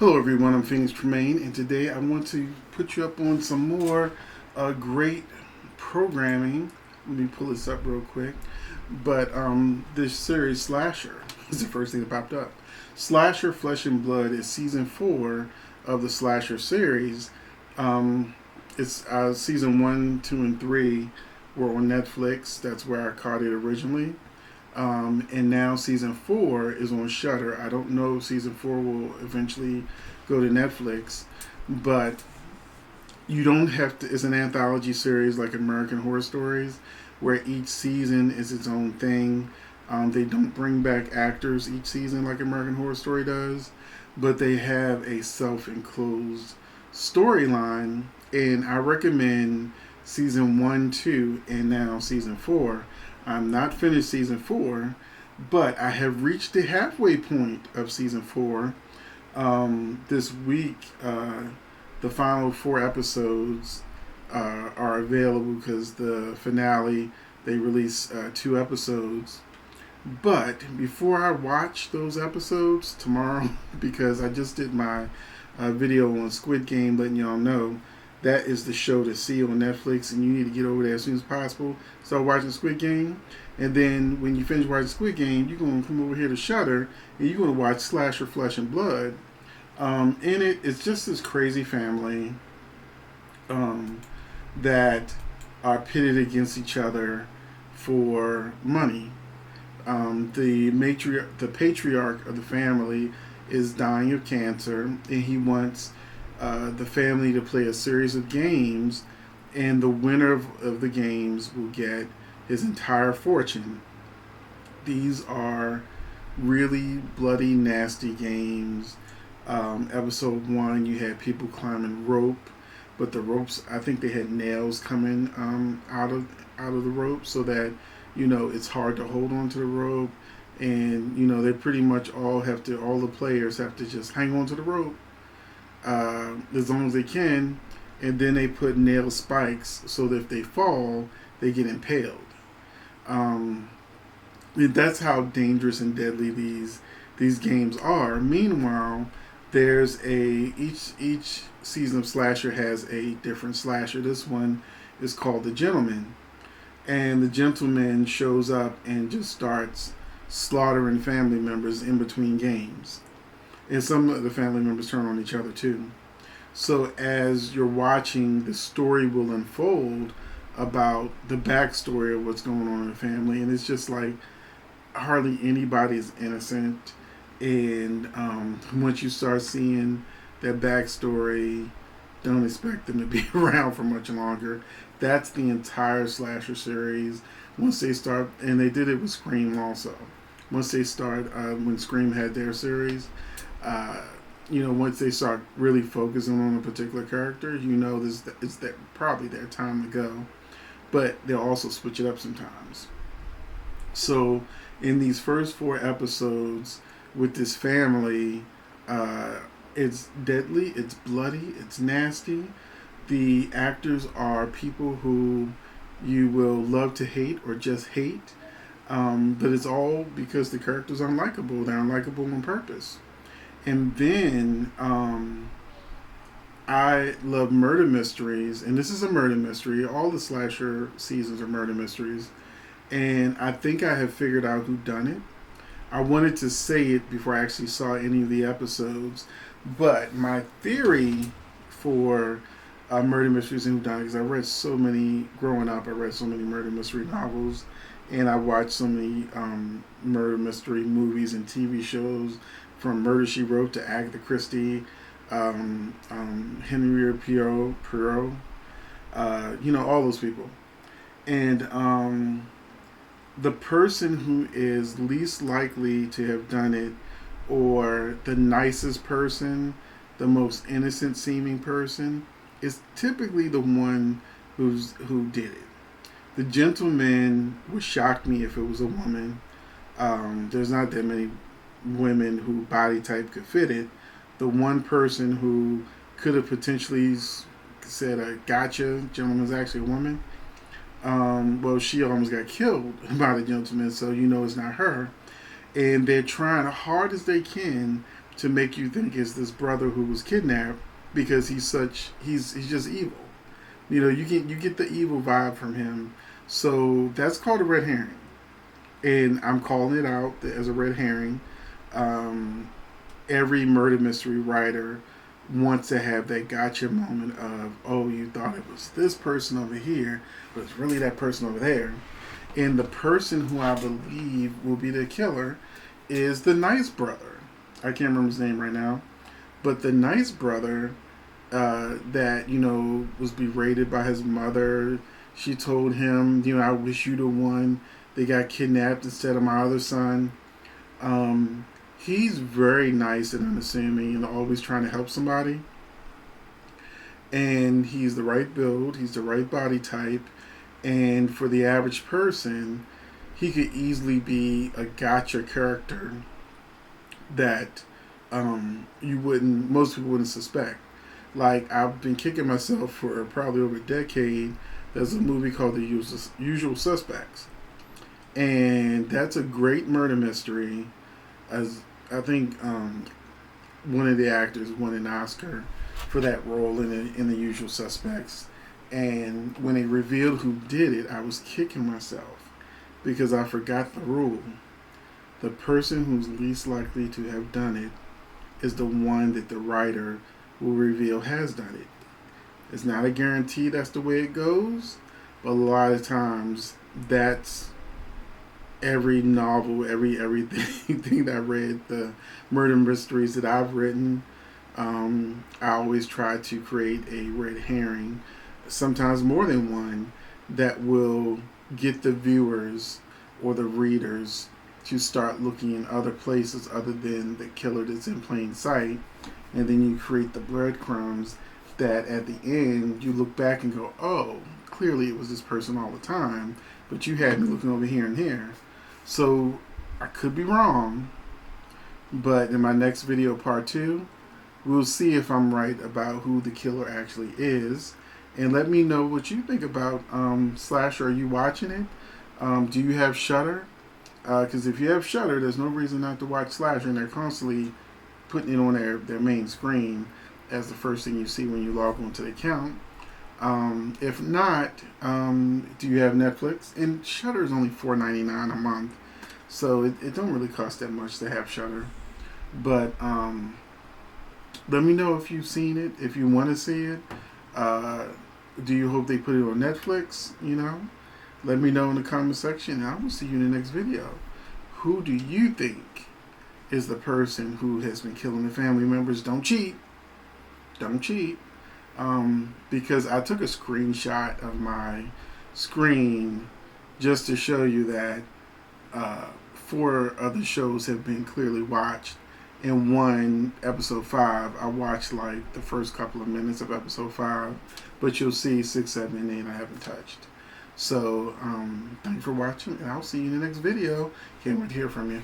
Hello everyone, I'm Phoenix Tremaine, and today I want to put you up on some more great programming. Let me pull this up real quick. But this series, Slasher, is the first thing that popped up. Slasher Flesh and Blood is season 4 of the Slasher series. It's season 1, 2, and 3 were on Netflix. That's where I caught it originally. And now season 4 is on Shudder. I don't know if season 4 will eventually go to Netflix, but you don't have to. It's an anthology series like American Horror Stories, where each season is its own thing. They don't bring back actors each season like American Horror Story does, but they have a self-enclosed storyline, and I recommend season 1, 2, and now season 4. I'm not finished season 4, but I have reached the halfway point of season 4. This week, the final 4 episodes are available because the finale, they release 2 episodes. But before I watch those episodes tomorrow, because I just did my video on Squid Game letting y'all know that is the show to see on Netflix, and you need to get over there as soon as possible. Start watching Squid Game, and then when you finish watching Squid Game, you're going to come over here to Shudder, and you're going to watch Slasher Flesh and Blood. In it, it's just this crazy family that are pitted against each other for money. The patriarch of the family is dying of cancer, and he wants the family to play a series of games, and the winner of the games will get his entire fortune. These are really bloody, nasty games. Episode 1, you had people climbing rope, but the ropes, I think they had nails coming out of the rope, so that it's hard to hold on to the rope, and they pretty much all the players have to just hang on to the rope as long as they can, and then they put nail spikes so that if they fall, they get impaled. That's how dangerous and deadly these games are. Meanwhile, there's each season of Slasher has a different slasher. This one is called The Gentleman, and the gentleman shows up and just starts slaughtering family members in between games. And some of the family members turn on each other too. So as you're watching, the story will unfold about the backstory of what's going on in the family. And it's just like hardly anybody is innocent. And once you start seeing that backstory, don't expect them to be around for much longer. That's the entire Slasher series. Once they start, and they did it with Scream also. Once they start, when Scream had their series, once they start really focusing on a particular character, it's probably their time to go. But they'll also switch it up sometimes. So in these first 4 episodes with this family, it's deadly, it's bloody, it's nasty. The actors are people who you will love to hate or just hate. But it's all because the characters are unlikable. They're unlikable on purpose. And then I love murder mysteries, and this is a murder mystery. All the Slasher seasons are murder mysteries, and I think I have figured out who done it. I wanted to say it before I actually saw any of the episodes, but my theory for murder mysteries and who done it, because I read so many growing up. I read so many murder mystery novels, and I watched so many murder mystery movies and TV shows, from Murder, She Wrote to Agatha Christie, Henry Poirot, all those people. And the person who is least likely to have done it, or the nicest person, the most innocent seeming person, is typically the one who did it. The Gentleman would shock me if it was a woman. There's not that many women who body type could fit it. The one person who could have potentially said gotcha, gentleman's actually a woman. She almost got killed by the gentleman, so it's not her. And they're trying hard as they can to make you think it's this brother who was kidnapped because he's just evil. You know, you get the evil vibe from him. So that's called a red herring, and I'm calling it out as a red herring. Every murder mystery writer wants to have that gotcha moment of, oh, you thought it was this person over here, but it's really that person over there. And the person who I believe will be the killer is the nice brother. I can't remember his name right now, but the nice brother that, you know, was berated by his mother. She told him, you know, I wish you the one that got kidnapped instead of my other son. He's very nice and unassuming and always trying to help somebody. And he's the right build, he's the right body type. And for the average person, he could easily be a gotcha character that most people wouldn't suspect. Like, I've been kicking myself for probably over a decade. There's a movie called The Usual Suspects. And that's a great murder mystery. As I think one of the actors won an Oscar for that role in The Usual Suspects. And when they revealed who did it, I was kicking myself because I forgot the rule. The person who's least likely to have done it is the one that the writer will reveal has done it. It's not a guarantee that's the way it goes, but a lot of times that's every novel, everything that I read, the murder mysteries that I've written. I always try to create a red herring, sometimes more than one, that will get the viewers or the readers to start looking in other places other than the killer that's in plain sight. And then you create the breadcrumbs that at the end you look back and go, oh, clearly it was this person all the time, but you had me looking over here and here. So I could be wrong, but in my next video, part 2, we'll see if I'm right about who the killer actually is. And let me know what you think about Slasher. Are you watching it? Do you have Shudder? Because if you have Shudder, there's no reason not to watch Slasher, and they're constantly putting it on their main screen as the first thing you see when you log onto the account. If not, do you have Netflix? And Shudder is only $4.99 a month, so it don't really cost that much to have Shudder. But let me know if you've seen it, if you want to see it. Do you hope they put it on Netflix? You know, let me know in the comment section. I will see you in the next video. Who do you think is the person who has been killing the family members? Don't cheat. Don't cheat. Because I took a screenshot of my screen just to show you that 4 other shows have been clearly watched. In one, episode 5, I watched like the first couple of minutes of episode 5, but you'll see 6, 7, and 8 I haven't touched. So thanks for watching, and I'll see you in the next video. Can't wait to hear from you.